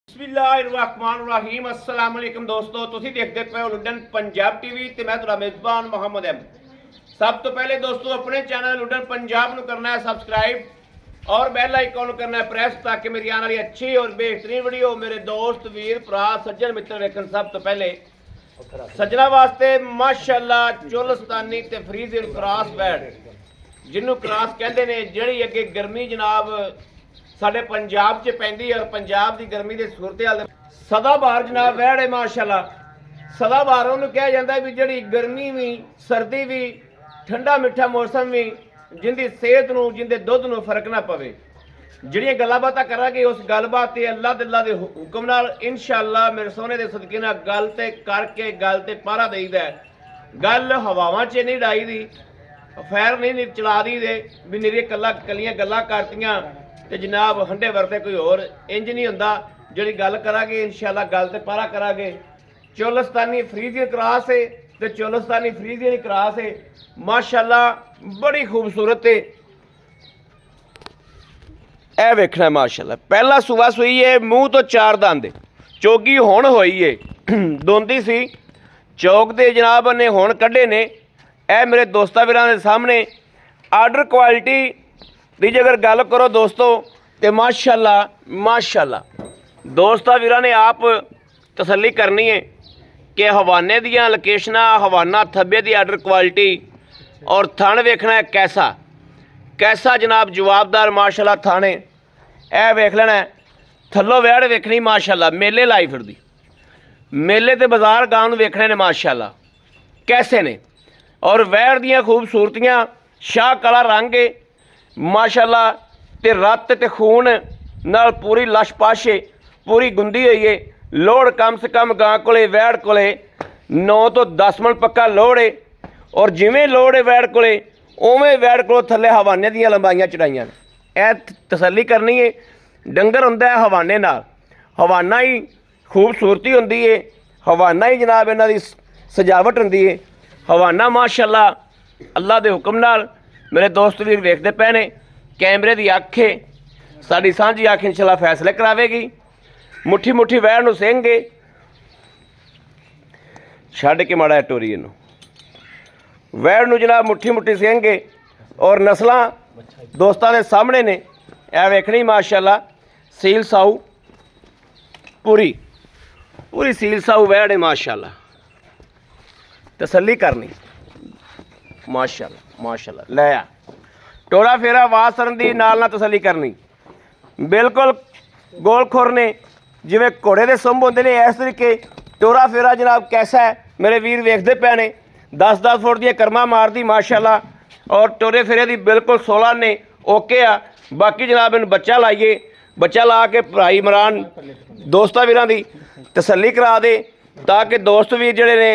बिस्मिल्लाहिर्रहमानिर्रहीम अस्सलाम वालेकुम दोस्तों, तुसी देखते पे हो लुडन पंजाब टीवी ते मैं तुहाडा मेजबान मोहम्मद अहमद। सब तो पहले दोस्तों अपने चैनल लुडन पंजाब ਨੂੰ करना है सब्सक्राइब और बेल आइकन करना है प्रेस ताकि मेरी आने वाली अच्छी और बेहतरीन वीडियो मेरे दोस्त वीर भरा सज्जन मित्र वेखन। सब तो पहले सज्जना वास्ते माशाअल्लाह चोलस्तानी ते फ्रीजियन क्रॉस बैड जिन्हों क्रॉस कहते हैं, जिहड़ी अगे गर्मी जनाब साडे पंजाब च पैंदी और पंजाब की गर्मी की सूरत हाल सदाबहार जनाब वैड़ है माशाअल्लाह। सदाबहार उन्होंने कहा जाता है भी जिहड़ी गर्मी भी सर्दी भी ठंडा मिठा मौसम भी जिंदी सेहत नूं जिंदे दुध नूं फर्क ना पवे। जिहड़ियां गल्लां बातां करांगे उस गलबात ते अल्लाह दिल्ला दे हुक्म नाल इंशाअल्लाह मेरे सोने दे सदके नाल गल ते करके गल ते पारा देईदा है। गल हवावां च नहीं डाई दी, फैर नहीं चला दी दे भी निरी कलियां गल्लां करतियां ते जनाब हंडे वरते कोई होर इंज नहीं हुंदा। जिहड़ी गल करांगे इंशाअल्लाह गल ते पारा करांगे। चोलस्तानी फ्रीजियन क्रॉस है ते चोलस्तानी फ्रीजियन क्रॉस है माशाअल्लाह बड़ी खूबसूरत है। ए वेखना माशाअल्लाह पहला सूआ सुई है, मूँह तो चार दंद चोगी हुण होई है, दोंदी सी चौक दे जनाब ने हुण कढ़े ने। ए मेरे दोस्तां वीरां दे सामने आर्डर क्वालिटी दी अगर गल करो दोस्तों तो माशाअल्लाह माशाअल्लाह दोस्तां वीरां ने आप तसल्ली करनी है कि हवाने दियां लोकेशनां हवाना थब्बे दी आर्डर क्वालिटी और थण वेखना है कैसा कैसा जनाब जवाबदार माशाअल्लाह थाने। ए वेख लेना है थल्लों वैड़ वेखनी माशाअल्लाह मेले लाई फिरदी मेले ते बाजार गांव नूं वेखने ने माशाअल्लाह कैसे ने। और वैड़ दियां खूबसूरतियां शाह कला रंग है माशाअल्लाह ते रत ते खून नाल पूरी लश पाशे पूरी गुंदी हुई है। लोड़ कम से कम गां कोले वैड़ कोले 9 तो 10 मन पक्का लोड़ है और जिवें लोड़ है वैड़ कोले उवें वैड़ को थल्ले हवाने दियां लंबाइयां चढ़ाइयां ने। ए तसल्ली करनी है डंगर हुंदा है हवाने नाल, हवाना ही खूबसूरती हुंदी है, हवाना ही जनाब इन्हां दी सजावट हुंदी है। हवाना माशाअल्लाह अल्लाह दे हुक्म नाल मेरे दोस्त वीर वेखते पे ने। कैमरे की अख है साड़ी सांझी अख इंशाअल्लाह फैसले करावेगी। मुट्ठी मुट्ठी वैड़ नूं सेंगे छड्ड के माड़ा टोरी इनू वैड़ नूं जनाब मुट्ठी मुट्ठी सेंगे और नस्लां दोस्तां दे सामने ने। ए वेखनी माशाअल्लाह सील साऊ पूरी पूरी सील साऊ वैड़ है माशाअल्लाह। तसल्ली करनी माशाअल्लाह माशाअल्लाह लै आ टोरा फेरा आवाज़ सरन दी नाल ना तसल्ली करनी। बिल्कुल गोल खुर ने जिवें घोड़े दे सुंभ होंदे ने इस तरीके टोरा फेरा जनाब कैसा है मेरे वीर वेखते पे ने। 10-10 फुट दी कर्मा मारदी माशाअल्लाह और टोरे फेरे दी बिल्कुल 16 ने ओके आ। बाकी जनाब इन बच्चा लाइए बच्चा ला के भाई इमरान दोस्तां वीरां दी तसल्ली करा दे ताकि दोस्त वीर जिहड़े ने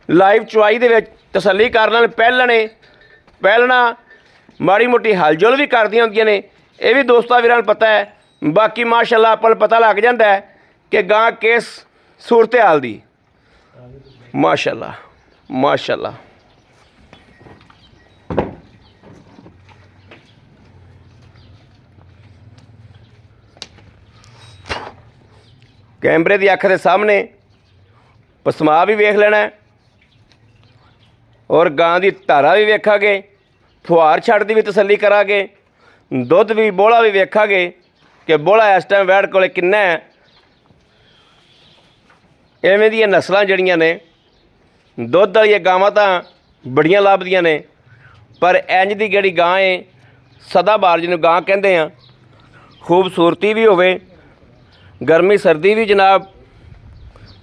लाइव चुआई दे विच तसल्ली कर लैण। पहलना माड़ी मोटी हलचल भी करदियां होंदियां ने ये भी दोस्तां वीरां नूं पता है। बाकी माशाअल्लाह आपां नूं पता लग जाता है कि गां किस सूरत हाल दी माशाअल्लाह माशाअल्लाह। कैमरे की अख के सामने पसमा भी वेख लेना है और गां की धारा भी वेखांगे, फुहार छड़ की भी तसल्ली करांगे, दुध भी बोला भी वेखांगे कि बोला इस टाइम वैड़ कोले किन्ना है। इवें दियां नस्लां जड़ियां ने दुध वाली गावां तां बड़ियां लभदियां ने पर इंज दी जिहड़ी गां है सदाबहार जिन्हों गां कहंदे आ खूबसूरती भी होवे गर्मी सर्दी भी जनाब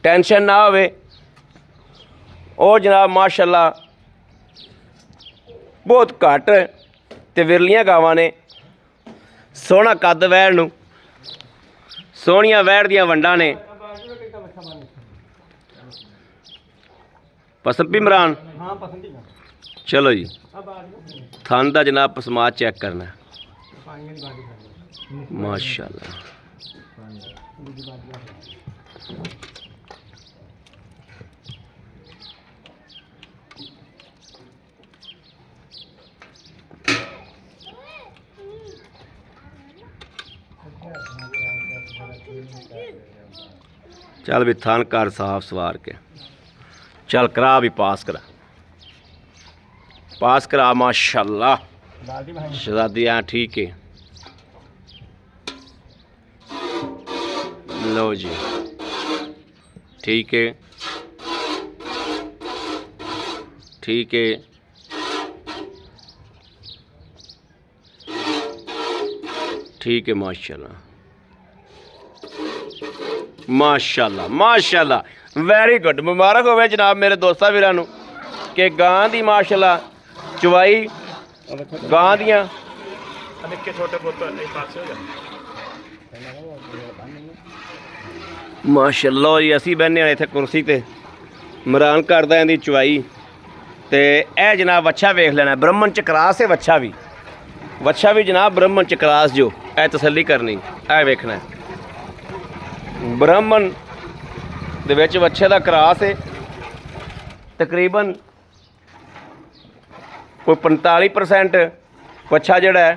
टेंशन ना होवे और जनाब माशाअल्लाह बहुत घट ते विरलियां गावां ने। सोहना कद वैड़ नूं सोहणियां वैड़ दियां वंडां ने। पसंद भी इमरान चलो जी थन दा जनाब पसमा चेक करना माशाअल्लाह। ਚੱਲ ਵੀ ਥਣ ਕਰ ਸਾਫ ਸਵਾਰ ਕੇ ਚੱਲ ਕਰਾ ਵੀ ਪਾਸ ਕਰਾ माशाल्लाह शहजादियाँ ठीक है। लो जी ठीक है ठीक है ठीक है माशाल्लाह माशाल्लाह वैरी गुड। मुबारक होवे जनाब मेरे दोस्तां वीरां नूं कि गां दी माशाल्लाह चवाई गां दियां माशाल्लाह जी। असीं बहने इत्थे कुर्सी ते मरान करदा इहदी चवाई ते ए जनाब वच्छा वेख लेना ब्रह्मण च क्रास है वच्छा भी जनाब ब्रह्मण च क्रास जो ए तसल्ली करनी ए वेखना ब्राह्मण दे विच वच्छे दा क्रास है तकरीबन कोई 45% वच्छा जिहड़ा है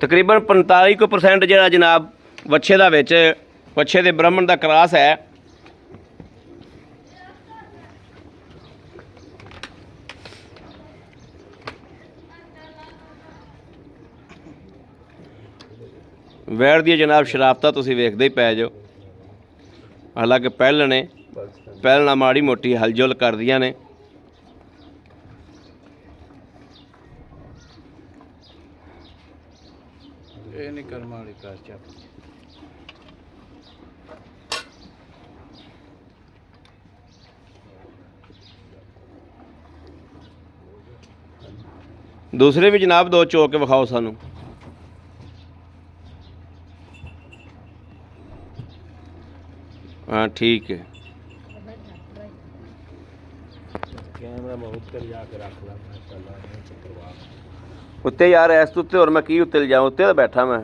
तकरीबन 45% जिहड़ा जनाब वच्छे दा विच वच्छे दे ब्राह्मण दा क्रास है। वैर दी जनाब शराफता तुसीं वेखदे ही पै जाओ। हालांकि पहलना माड़ी मोटी हलजुल करदियां ने। दूसरे भी जनाब दो चो के विखाओ सानू। हाँ ठीक है उत्ते यार इस उत्ते और मैं की उत्ते ले जाऊँ उत्ते तो बैठा मैं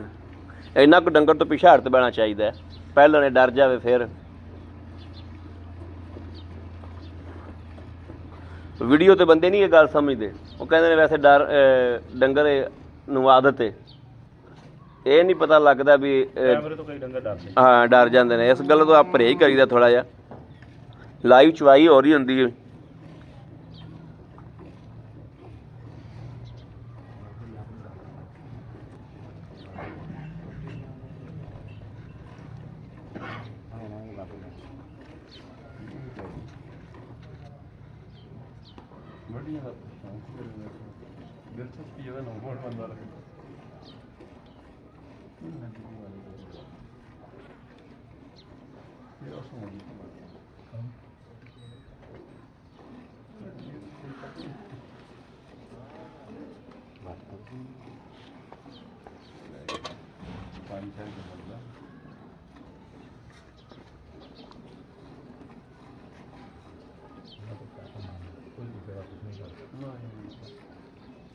इन्ना को डंगर तो पिछे हट बैठना चाहिए पहले ने डर जाए फिर वीडियो तो बंदे नहीं ये गल समझते वो कहते वैसे डर डंगर नूं आदत है ये नहीं पता लगता भी हाँ डर जाते हैं इस गल तो आप परहेज करीदा थोड़ा जा लाइव चवाई हो रही होंगी है।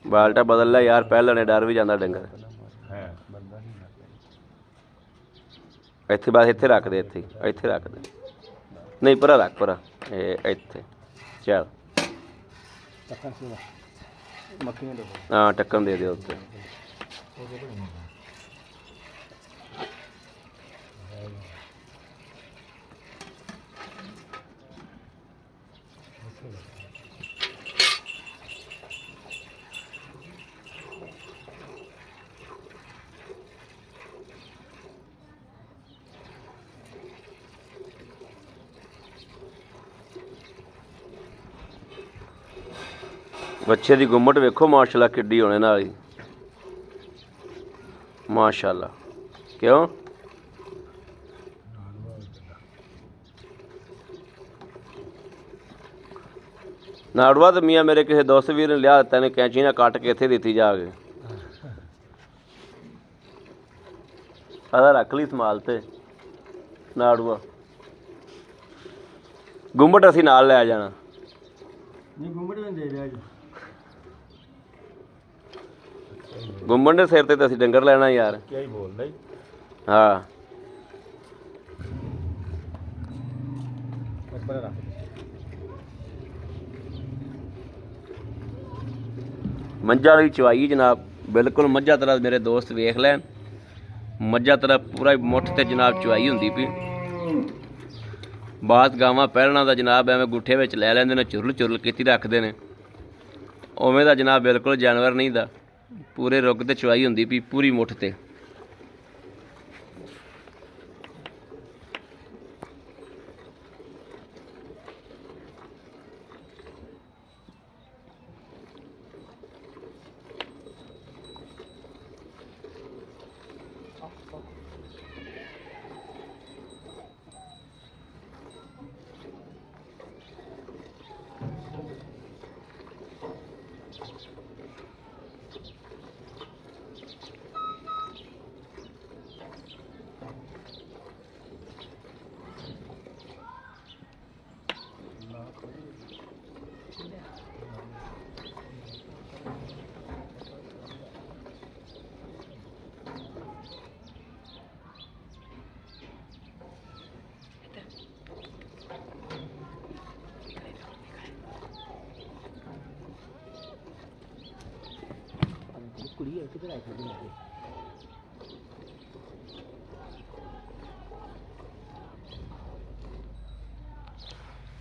बाल्टा बदल ला यार पहले ने डर भी जाता डंगर इत्थे बस इत्थे रख दे इत्थे रख दे नहीं परा रख परा इत्थे चल हाँ टक्कन दे दे उत्ते बच्चे की गुम्मट वेखो माशाल्लाह किड्डी होने नाल माशाल्लाह क्यों नाड़वा तो मियाँ मेरे किसी दोस्त वीर ने लिया तेने कैंची ना कट के इत्थे दी जाके अदा रख ली संभाल ते नाड़वा गुम्मट असीं नाल लै जाना गुम्मन दे सिर ते असीं डंगर लैना यार क्या ही बोल रही हाँ मंझा वाली चवाई जनाब ਬਿਲਕੁਲ ਮੱਝਾਂ ਤਰ੍ਹਾਂ ਮੇਰੇ ਦੋਸਤ ਵੇਖ ਲੈਣ, ਮੱਝਾਂ ਤਰ੍ਹਾਂ ਪੂਰਾ ਮੁੱਠ ਤੇ ਜਨਾਬ ਚੁਆਈ ਹੁੰਦੀ ਪਈ। ਬਾਤ ਗਾਵਾਂ ਪਹਿਲਣਾ ਦਾ ਜਨਾਬ ਐਵੇਂ ਗੁੱਠੇ ਵਿੱਚ ਲੈ ਲੈਂਦੇ ਨੇ, ਚੁਰਲ ਚੁਰਲ ਕੀਤੀ ਰੱਖਦੇ ਨੇ। ਉਵੇਂ ਦਾ ਜਨਾਬ ਬਿਲਕੁਲ ਜਾਨਵਰ ਨਹੀਂ ਦਾ, ਪੂਰੇ ਰੁੱਗ ਤੇ ਚੁਆਈ ਹੁੰਦੀ ਪਈ ਪੂਰੀ ਮੁੱਠ ਤੇ। ਕੁੜੀ ਹੈ ਕਿਧਰ ਆਈ ਖੜੀ ਲੱਗੇ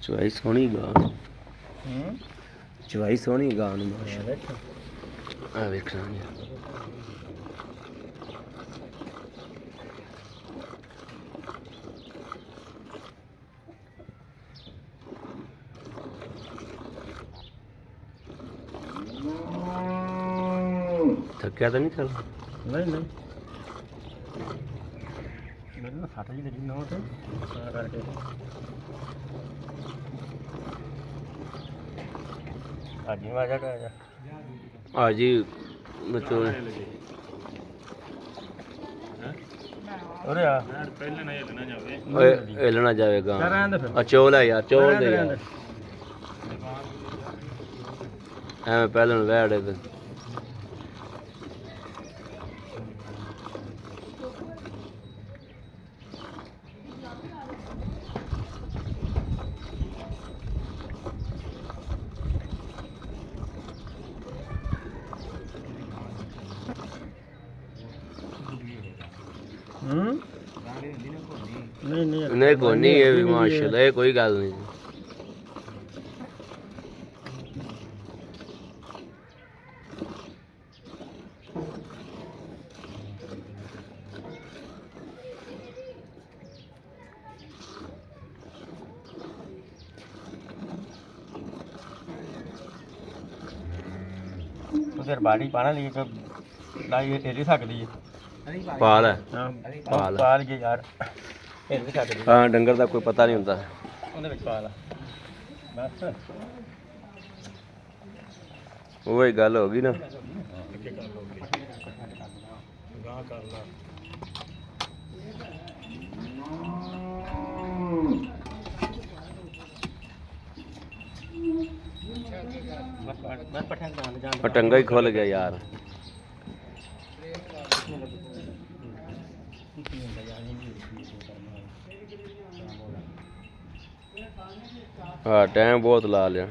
ਚੁਆਈ ਸੋਹਣੀ ਗਾਂ। ਚੁਆਈ ਸੋਹਣੀ ਗਾਂ ਨੂੰ ਆ ਵੇਖਣਾ ਥੱਕਿਆ ਤਾਂ ਨਹੀਂ ਚੱਲ? ਨਹੀਂ ਨਹੀਂ ਮੈਨੂੰ ਨਾ ਫਟ ਜੀ ਲੱਗੀ ਨਾ ਤੇ ਤਾਂ ਕਰਕੇ ਅੱਜ ਹੀ ਵਾਜਾ ਆ ਜਾ ਆ ਜੀ ਮਤਲਬ ਉਰੇ ਆ ਪਹਿਲੇ ਨਾ ਹਿੱਲਣਾ ਜਾਵੇ। ਓਏ ਹਿੱਲਣਾ ਜਾਵੇਗਾ। ਆ ਚੋਲ ਹੈ ਯਾਰ, ਚੋਲ ਦੇ ਯਾਰ ਐਵੇਂ ਪਹਿਲਾਂ ਨੂੰ ਵੈੜੇ ਤੇ ਨਹੀਂ ਕੋਈ ਨਹੀਂ, ਇਹ ਵੀ ਮਾਸ਼ਾਅੱਲਾ ਇਹ ਕੋਈ ਗੱਲ ਨਹੀਂ। ਫਿਰ ਬਾੜੀ ਪਾਣਾ ਲਈ ਤਾਂ ਲਾਈ ਤੇਰੀ ਸਕਦੀ ਹੈ। ਪਾਲ ਹੈ, ਪਾਲ ਪਾਲ ਕੇ ਯਾਰ ਢੇਰ ਵੀ ਸਕਦੀ ਹਾਂ। ਡੰਗਰ ਦਾ ਕੋਈ ਪਤਾ ਨਹੀਂ ਹੁੰਦਾ, ਉਹਦੇ ਵਿੱਚ ਪਾ ਲਾ ਬਸ। ਉਹ ਹੀ ਗੱਲ ਹੋ ਗਈ ਨਾ। ਗਾਂ ਕਰ ਲਾ ਬਸ ਪਠਾਨ ਜਾਣ ਟੰਗਾ ਹੀ ਖੁੱਲ ਗਿਆ ਯਾਰ। ਹਾਂ ਟਾਈਮ ਬਹੁਤ ਲਾ ਲਿਆ।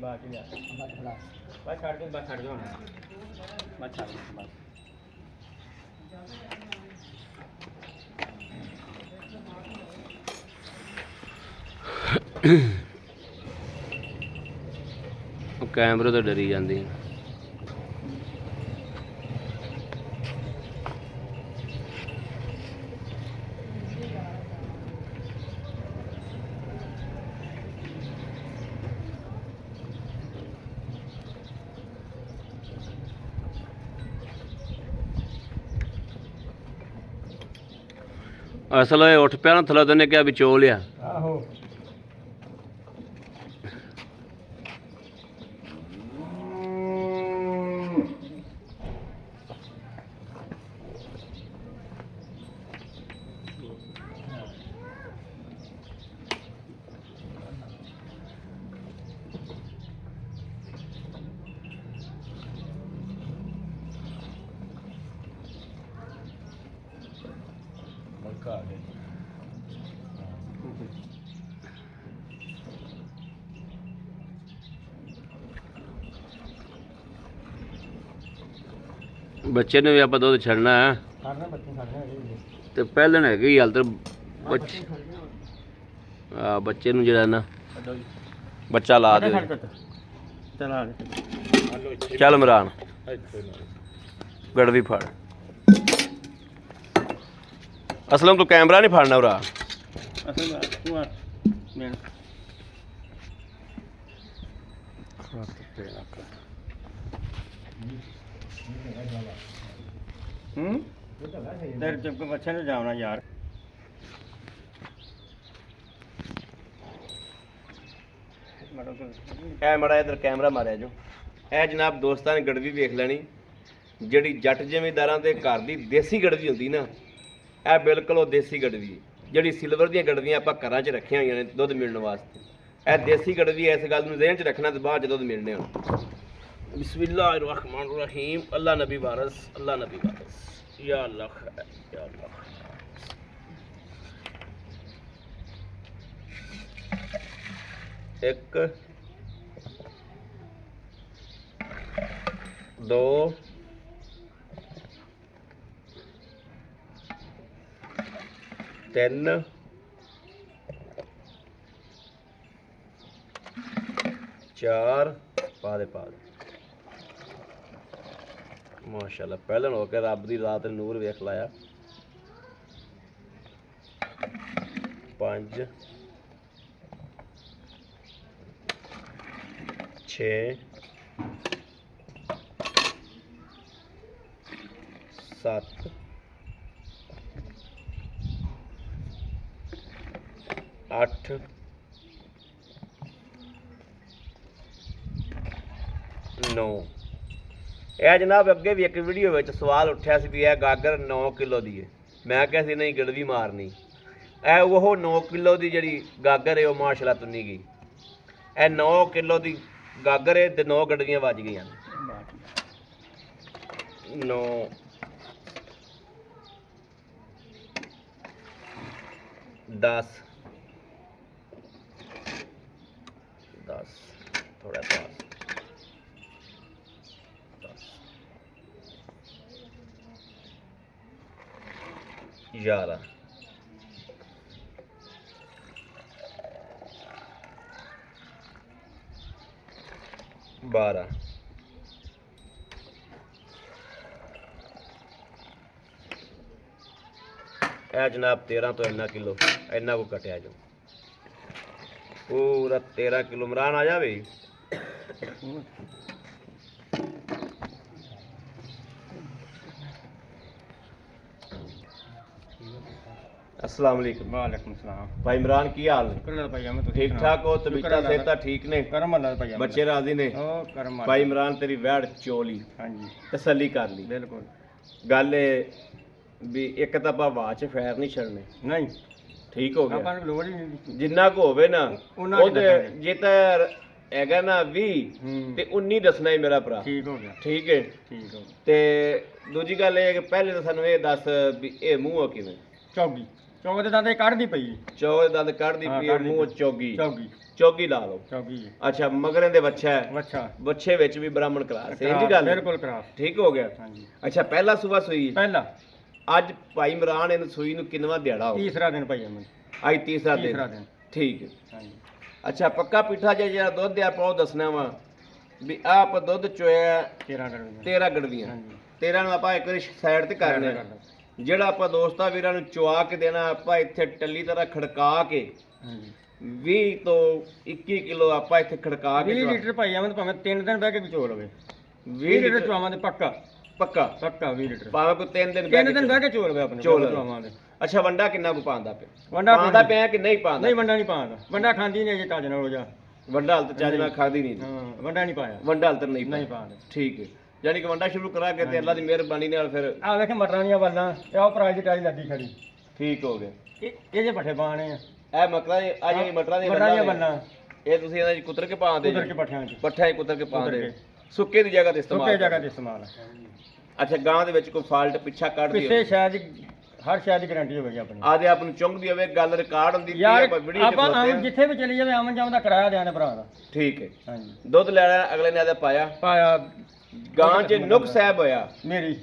ਬਾਕੀ ਯਾਰ ਬਸ ਛੱਡ ਦੇ, ਬਸ ਛੱਡ ਦੇ ਹੁਣ, ਬਸ ਛੱਡ ਦੇ ਬਸ। ਉਹ ਕੈਮਰੇ ਤੋਂ ਡਰੀ ਜਾਂਦੀ। ਅਸਲ ਇਹ ਉੱਠ ਪਿਆ ਨਾ ਥੱਲੇ, ਉਹਨੇ ਕਿਹਾ ਵੀ ਚੋ ਲਿਆ। ਆਹੋ ਮੌਕਾ ਆ ਗਿਆ। ਬੱਚੇ ਨੂੰ ਵੀ ਆਪਾਂ ਦੁੱਧ ਛੱਡਣਾ ਹੈ ਛੱਡਣਾ ਬੱਚੇ ਛੱਡਣਾ ਤੇ ਪਹਿਲਾਂ ਹੈਗੇ ਹੀ ਹਾਲ ਤੇ ਬੱਚੇ ਨੂੰ ਜਿਹੜਾ ਨਾ ਬੱਚਾ ਲਾ ਦੇ ਚਲਾ ਚੱਲ ਇਮਰਾਨ ਗੜਵੀ ਫੜ ਅਸਲਮ ਤੂੰ ਕੈਮਰਾ ਨਹੀਂ ਫੜਨਾ ਭਰਾ ਅਸਲ ਤੂੰ ਆ ਮੈਂ ਤੇਰੇ ਚੁੱਪ ਬੱਚੇ ਨੂੰ ਜਾਵਣਾ ਯਾਰ ਇਹ ਮੜਾ ਇਧਰ ਕੈਮਰਾ ਮਾਰਿਆ ਜੋ ਇਹ ਜਨਾਬ ਦੋਸਤਾਂ ਨੇ ਗੜਵੀ ਵੇਖ ਲੈਣੀ ਜਿਹੜੀ ਜੱਟ ਜ਼ਿਮੀਂਦਾਰਾਂ ਦੇ ਘਰ ਦੀ ਦੇਸੀ ਗੜਵੀ ਹੁੰਦੀ ਨਾ ਇਹ ਬਿਲਕੁਲ ਉਹ ਦੇਸੀ ਗੜਵੀ ਜਿਹੜੀ ਸਿਲਵਰ ਦੀਆਂ ਗੜਵੀਆਂ ਆਪਾਂ ਘਰਾਂ 'ਚ ਰੱਖੀਆਂ ਹੋਈਆਂ ਨੇ ਦੁੱਧ ਮਿਲਣ ਵਾਸਤੇ ਇਹ ਦੇਸੀ ਗੜਵੀ ਇਸ ਗੱਲ ਨੂੰ ਜ਼ਿਹਨ 'ਚ ਰੱਖਣਾ ਤੇ ਬਾਅਦ 'ਚ ਦੁੱਧ ਮਿਲਣੇ ਹੋਣ ਬਿਸਮਿਲ੍ਲਾਹਿਰ ਰਹਿਮਾਨਿਰ ਰਹੀਮ ਅੱਲਾ ਨਬੀ ਵਾਰਸ ਅੱਲਾ ਨਬੀ ਵਾਰਸ ਯਾ ਅੱਲਾ ਖੈਰ ਯਾ ਅੱਲਾ ਇੱਕ 2 3 4 ਪਾ ਦੇ ਮਾਸ਼ਾਅੱਲਾ ਪਹਿਲਾਂ ਹੋ ਕੇ ਰੱਬ ਦੀ ਰਾਤ ਨੇ ਨੂਰ ਵੇਖ ਲਾਇਆ 5 6 7 8 9 ਇਹ ਜਨਾਬ ਅੱਗੇ ਵੀ ਇੱਕ ਵੀਡੀਓ ਵਿੱਚ ਸਵਾਲ ਉੱਠਿਆ ਸੀ ਵੀ ਇਹ ਗਾਗਰ 9 ਕਿਲੋ ਦੀ ਹੈ ਮੈਂ ਕਿਹਾ ਸੀ ਨਹੀਂ ਗੜਵੀ ਮਾਰਨੀ ਇਹ ਉਹ 9 ਕਿਲੋ ਦੀ ਜਿਹੜੀ ਗਾਗਰ ਹੈ ਉਹ ਮਾਸ਼ਾਅੱਲਾ ਤੁੰਨੀ ਗਈ ਇਹ 9 ਕਿਲੋ ਦੀ ਗਾਗਰ ਹੈ ਤੇ 9 ਗੜਵੀਆਂ ਵੱਜ ਗਈਆਂ 9 10 थोड़ा सा 11 12 ਇਹ ਜਨਾਬ 13 ਤੋਂ ਇੰਨਾ ਕਿਲੋ ਇੰਨਾ ਕੋ ਕਟਿਆ ਜੋ पूरा 13 किलो इमरान आ जावे अस्सलाम वालेकुम वालेकुम सलाम भाई इमरान की हाल शुक्र भाई मैं ठीक ठाक हो तबीयत सेहत ठीक ने करम अल्लाह भाई बच्चे राजी ने ओ करम भाई इमरान तेरी वैड़ चोली हां जी तसल्ली कर ली बिल्कुल गल भी एक तो ਆਪਾਂ ਬਾਅਦ ਚ ਫੈਰ ਨਹੀਂ ਛੱਡਨੇ ਨਹੀਂ ਠੀਕ ਹੋ ਗਿਆ ਆਪਾਂ ਨੂੰ ਲੋੜ ਹੀ ਨਹੀਂ ਜਿੰਨਾ ਕੋ ਹੋਵੇ ਨਾ ਉਹਦੇ ਜੇ ਤਾਂ ਹੈਗਾ ਨਾ 20 ਤੇ 19 ਦੱਸਣਾ ਹੀ ਮੇਰਾ ਭਰਾ ਠੀਕ ਹੋ ਗਿਆ ਠੀਕ ਹੈ ਠੀਕ ਹੋ ਗਿਆ ਤੇ ਦੂਜੀ ਗੱਲ ਇਹ ਕਿ ਪਹਿਲੇ ਤਾਂ ਸਾਨੂੰ ਇਹ ਦੱਸ ਵੀ ਇਹ ਮੂੰਹ ਕਿਵੇਂ ਚੌਗੀ ਚੌਗ ਦੇ ਦੰਦ ਕੱਢਦੀ ਪਈ ਚੌਗੇ ਦੰਦ ਕੱਢਦੀ ਪਈ ਹੈ ਮੂੰਹ ਚੌਗੀ ਚੌਗੀ ਚੌਗੀ ਲਾ ਲਓ ਚੌਗੀ ਅੱਛਾ ਮਗਰੇ ਦੇ ਬੱਚਾ ਹੈ ਬੱਚਾ ਬੱਚੇ ਵਿੱਚ ਵੀ ਬ੍ਰਾਹਮਣ ਕਰਾਸ ਸਹੀ ਜੀ ਗੱਲ ਬਿਲਕੁਲ ਕਰਾਸ ਠੀਕ ਹੋ ਗਿਆ ਹਾਂਜੀ ਅੱਛਾ ਪਹਿਲਾ ਸੂਬਾ ਸੂਈ ਪਹਿਲਾ ਅੱਜ ਭਾਈ ਇਮਰਾਨ ਇਹਨੂੰ ਸੂਈ ਨੂੰ ਕਿੰਨਵਾ ਦਿਹਾੜਾ ਹੋ ਤੀਸਰਾ ਦਿਨ ਭਾਈ ਅਮਨ ਅੱਜ ਤੀਸਰਾ ਤੀਸਰਾ ਦਿਨ ਦਿਨ ਠੀਕ ਹੈ ਹਾਂਜੀ ਅੱਛਾ ਪੱਕਾ ਪਿੱਠਾ ਜਿਹੜਾ ਦੁੱਧ ਆ ਆਪਾਂ ਉਹ ਦੱਸਣਾ ਵਾ ਵੀ ਆਪ ਦੁੱਧ ਚੋਇਆ 13 ਗੜਵੀਆਂ 13 ਗੜਵੀਆਂ ਹਾਂਜੀ 13 ਨੂੰ ਆਪਾਂ ਇੱਕ ਵਾਰੀ ਸਾਈਡ ਤੇ ਕਰਨਾ ਜਿਹੜਾ ਆਪਾਂ ਦੋਸਤਾਂ ਵੀਰਾਂ ਨੂੰ ਚੁਆ ਕੇ ਦੇਣਾ ਆਪਾਂ ਇੱਥੇ ਟੱਲੀ ਤਰ੍ਹਾਂ ਖੜਕਾ ਕੇ ਹਾਂਜੀ 20 ਤੋਂ 21 ਕਿਲੋ ਆਪਾਂ ਇੱਥੇ ਖੜਕਾ ਕੇ 20 ਲੀਟਰ ਭਾਈ ਅਮਨ ਭਾਵੇਂ 3 ਦਿਨ ਬਹਿ ਕੇ ਵਿਚੋ ਲਵੇ 20 20 ਲੀਟਰ ਚਵਾਵਾਂ ਦੇ ਪੱਕਾ ਪੱਕਾ ਪੱਕਾ 20 ਲੀਟਰ ਭਾਵੇਂ ਕੋਈ 3 ਦਿਨ 3 ਦਿਨ ਬਹਿ ਕੇ ਚੋ ਲਵੇ ਆਪਣੇ ਚੋ ਲਵੇ। ਚਵਾਵਾਂ ਦੇ ਅੱਛਾ ਵੰਡਾ ਕਿੰਨਾ ਕੁ ਪਾਉਂਦਾ ਪਿਆ ਵੰਡਾ ਪਾਉਂਦਾ ਪਿਆ ਕਿ ਨਹੀਂ ਪਾਉਂਦਾ ਨਹੀਂ ਵੰਡਾ ਨਹੀਂ ਪਾਉਂਦਾ ਵੰਡਾ ਖਾਂਦੀ ਨਹੀਂ ਅਜੇ ਤਾਜ ਨਾਲ ਹੋ ਜਾ ਵੰਡਾ ਹਾਲ ਤੇ ਚੱਜ ਨਾਲ ਖਾਦੀ ਨਹੀਂ ਹਾਂ ਵੰਡਾ ਨਹੀਂ ਪਾਇਆ ਵੰਡਾ ਹਾਲ ਤੇ ਨਹੀਂ ਨਹੀਂ ਪਾਇਆ ਪਾਉਂਦਾ ਠੀਕ ਹੈ ਯਾਨੀ ਕਿ ਵੰਡਾ ਸ਼ੁਰੂ ਕਰਾ ਕੇ ਤੇ ਅੱਲਾ ਦੀ ਮਿਹਰਬਾਨੀ ਨਾਲ ਫਿਰ ਆ ਵੇਖ ਮਟਰਾਂ ਦੀਆਂ ਵੱਲਾਂ ਇਹ ਉਹ ਪ੍ਰਾਈਜ਼ ਦੀ ਟਾਈ ਲੱਦੀ ਖੜੀ ਠੀਕ ਹੋ ਗਿਆ ਇਹ ਜੇ ਪੱਠੇ ਪਾਣੇ ਆ ਇਹ ਮਕਰਾਂ ਆ ਜਿਹੜੀ ਮਟਰਾਂ ਦੀਆਂ ਮਟਰਾਂ ਦੀਆਂ ਵੱਲਾਂ ਵੱਲਾਂ ਇਹ ਤੁਸੀਂ ਇਹਨਾਂ 'ਚ ਕੁਤਰ ਕੇ ਪਾਉਂਦੇ ਉਧਰ ਕੇ ਪੱਠਿਆਂ 'ਚ ਪੱਠਿਆਂ 'ਚ ਕੁਤਰ ਕੇ ਪਾਉਂਦੇ ਕੁਤਰ ਸੁੱਕੇ ਦੀ ਜਗ੍ਹਾ ਤੇ ਇਸਤੇਮਾਲ ਸੁੱਕੇ ਜਗ੍ਹਾ ਤੇ ਇਸਤੇਮਾਲ ਅੱਛਾ ਗਾਂ ਦੇ ਵਿੱਚ ਕੋਈ ਫਾਲਟ ਪਿੱਛਾ ਕੱਢਦੀ ਪਿੱਛੇ ਸ਼ਾਇਦ ਹਰ ਸ਼ਾਇਦ ਦੀ ਗਾਰੰਟੀ ਹੋਵੇਗੀ ਆਪਣੀ ਆਦੇ ਆਪ ਨੂੰ ਚੁੰਗਦੀ ਹੋਵੇ ਗੱਲ ਰਿਕਾਰਡ ਹੁੰਦੀ ਯਾਰ ਆਪਾਂ ਵੀਡੀਓ 'ਚ ਆਪਾਂ ਖਲੋਤੇ ਆਮ ਜਿੱਥੇ ਵੀ ਚਲੀ ਜਾਵੇ ਆਮਨ ਜਾਮ ਦਾ ਕਿਰਾਇਆ ਦੇਣਾ ਭਰਾ ਦਾ ਠੀਕ ਹੈ ਹਾਂਜੀ ਦੁੱਧ ਲੈਣਾ ਅਗਲੇ ਨੇ ਆਦੇ ਪਾਇਆ ਪਾਇਆ ਗਾਂ 'ਚ ਨੁਕਸ ਸਾਹਿਬ ਹੋਇਆ ਮੇਰੀ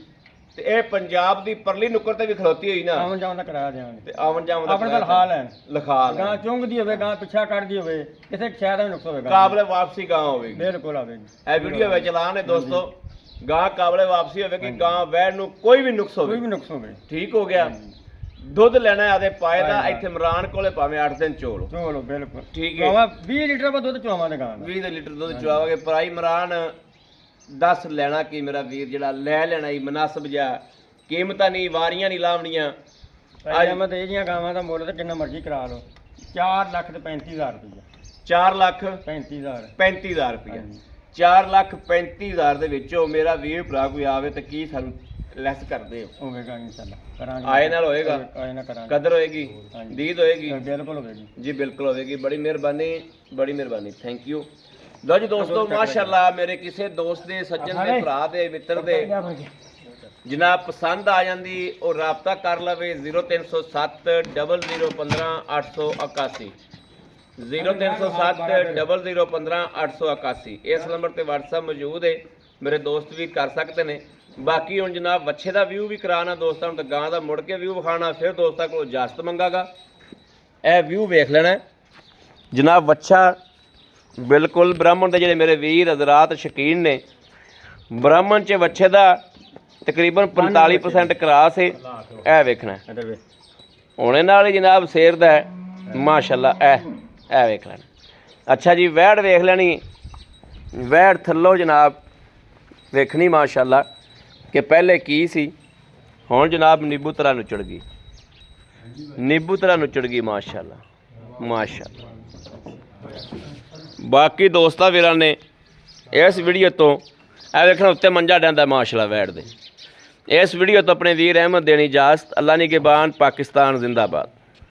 ਤੇ ਇਹ ਪੰਜਾਬ ਦੀ ਪਰਲੀ ਨੁੱਕਰ ਤੇ ਵੀ ਖਲੋਤੀ ਹੋਈ ਨਾ ਆਉਣ ਜਾਣ ਦਾ ਕਰਾਇਆ ਦੇਵਾਂਗੇ ਤੇ ਆਵਣ ਜਾਵਣ ਦਾ ਆਪਣੇ ਕੋਲ ਹਾਲ ਹੈ ਲਿਖਾ ਲੈ ਗਾਂ ਚੁੰਗਦੀ ਹੋਵੇ ਗਾਂ ਪਿੱਛਾ ਕੱਢਦੀ ਹੋਵੇ ਕਿਸੇ ਸ਼ਾਇਦ ਵੀ ਨੁਕਸ ਹੋਵੇਗਾ ਕਾਬਲੇ ਵਾਪਸੀ ਗਾਂ ਹੋਵੇਗੀ ਬਿਲਕੁਲ ਆਵੇਗੀ ਇਹ ਵੀਡੀਓ ਵਿੱਚ ਐਲਾਨ ਹੈ ਦੋਸਤੋ ਗਾਂ ਕਾਬਲੇ ਵਾਪਸੀ ਹੋਵੇਗੀ ਗਾਂ ਵੈੜ ਨੂੰ ਕੋਈ ਵੀ ਨੁਕਸ ਕੋਈ ਹੋਵੇ ਵੀ ਨੁਕਸ ਹੋਵੇ ਠੀਕ ਹੋ ਗਿਆ ਦੁੱਧ ਲੈਣਾ ਆਦੇ ਪਾਏ ਦਾ ਇੱਥੇ ਇਮਰਾਨ ਕੋਲੇ ਭਾਵੇਂ 8 ਦਿਨ ਚੋਲ ਚਲੋ ਬਿਲਕੁਲ ਠੀਕ ਹੈ ਚੋਵਾ 20 ਲੀਟਰ ਬਾਅਦ ਦੁੱਧ ਚੋਵਾਂਗੇ ਗਾਂ ਦਾ 20 ਲੀਟਰ ਦੁੱਧ ਚੁਆਵਾਂਗੇ ਪ੍ਰਾਈ ਇਮਰਾਨ ਦੱਸ ਲੈਣਾ ਕੀ ਮੇਰਾ ਵੀਰ ਜਿਹੜਾ ਲੈ ਲੈਣਾ ਹੀ ਮਨਾਸਬ ਜਾ ਕੀਮਤਾਂ ਨਹੀਂ ਵਾਰੀਆਂ ਨਹੀਂ ਲਾਵਣੀਆਂ ਅੱਜ ਮੈਂ ਤੇ ਇਹ ਜੀਆਂ ਗਾਵਾਂ ਦਾ ਮੁੱਲ ਤੇ ਕਿੰਨਾ ਮਰਜ਼ੀ ਕਰਾ ਲਓ 4 ਲੱਖ ਤੇ 35000 ਰੁਪਏ 4 ਲੱਖ 35000 35000 ਰੁਪਇਆ 4 ਲੱਖ 35000 ਦੇ ਵਿੱਚੋਂ ਮੇਰਾ ਵੀਰ ਭਰਾ ਕੋਈ ਆਵੇ ਤਾਂ ਕੀ ਸਾਨੂੰ ਲੈਸ ਕਰਦੇ ਹੋ ਹੋਵੇਗਾ ਇਨਸ਼ਾਅੱਲਾ ਕਰਾਂਗੇ ਆਏ ਨਾਲ ਹੋਏਗਾ ਆਏ ਨਾ ਕਰਾਂਗੇ ਕਦਰ ਹੋਏਗੀ ਹਾਂਜੀ। ਦੀਦ ਹੋਏਗੀ ਬਿਲਕੁਲ ਹੋਵੇਗੀ ਜੀ ਬਿਲਕੁਲ ਹੋਵੇਗੀ ਬੜੀ ਮਿਹਰਬਾਨੀ ਥੈਂਕ ਯੂ ਲੋ ਜੀ ਦੋਸਤੋ ਮਾਸ਼ਾਅੱਲਾ ਮੇਰੇ ਕਿਸੇ ਦੋਸਤ ਦੇ ਸੱਜਣ ਦੇ ਭਰਾ ਦੇ ਮਿੱਤਰ ਦੇ ਜਨਾਬ ਪਸੰਦ ਆ ਜਾਂਦੀ ਉਹ ਰਾਬਤਾ ਕਰ ਲਵੇ 0307 0015 881 0307 0015 881 ਇਸ ਨੰਬਰ ਤੇ WhatsApp ਮੌਜੂਦ ਹੈ ਮੇਰੇ ਦੋਸਤ ਵੀ ਕਰ ਸਕਦੇ ਨੇ ਬਾਕੀ ਹੁਣ ਜਨਾਬ ਵੱਛੇ ਦਾ ਵਿਊ ਵੀ ਕਰਾਣਾ ਦੋਸਤਾਂ ਨੂੰ ਤੇ ਗਾਂ ਦਾ ਮੁੜ ਕੇ ਵਿਊ ਵਿਖਾਣਾ ਫਿਰ ਦੋਸਤਾਂ ਕੋਲ ਇਜਾਜ਼ਤ ਮੰਗਾਗਾ ਇਹ ਵਿਊ ਵੇਖ ਲੈਣਾ ਜਨਾਬ ਵੱਛਾ ਬਿਲਕੁਲ ਬ੍ਰਾਹਮਣ ਦੇ ਜਿਹੜੇ ਮੇਰੇ ਵੀਰ ਹਜ਼ਰਾਤ ਸ਼ੌਕੀਨ ਨੇ ਬ੍ਰਾਹਮਣ 'ਚ ਵੱਛੇ ਦਾ ਤਕਰੀਬਨ 45% ਕਰਾਸ ਹੈ ਇਹ ਵੇਖਣਾ ਹੁਣੇ ਨਾਲ ਹੀ ਜਨਾਬ ਸ਼ੇਰ ਦਾ ਹੈ ਮਾਸ਼ਾਅੱਲਾ ਇਹ ਵੇਖ ਲੈਣਾ ਅੱਛਾ ਜੀ ਵੈੜ ਵੇਖ ਲੈਣੀ ਵੈੜ ਥੱਲੋਂ ਜਨਾਬ ਵੇਖਣੀ ਮਾਸ਼ਾਅੱਲਾ ਕਿ ਪਹਿਲੇ ਕੀ ਸੀ ਹੁਣ ਜਨਾਬ ਨਿੰਬੂ ਤਰ੍ਹਾਂ ਨੁੱਚੜ ਗਈ ਮਾਸ਼ਾਅੱਲਾ ਬਾਕੀ ਦੋਸਤਾਂ ਵੀਰਾਂ ਨੇ ਇਸ ਵੀਡੀਓ ਤੋਂ ਇਹ ਵੇਖਣਾ ਉੱਤੇ ਮੰਜਾ ਡਾਂਦਾ ਮਾਸ਼ਾਅੱਲਾ ਵੈੜ ਦੇ ਇਸ ਵੀਡੀਓ ਤੋਂ ਆਪਣੇ ਵੀਰ ਅਹਿਮਦ ਦੇਣੀ ਇਜਾਜ਼ਤ ਅੱਲਾ ਨਿਗਹਿਬਾਨ ਪਾਕਿਸਤਾਨ ਜ਼ਿੰਦਾਬਾਦ।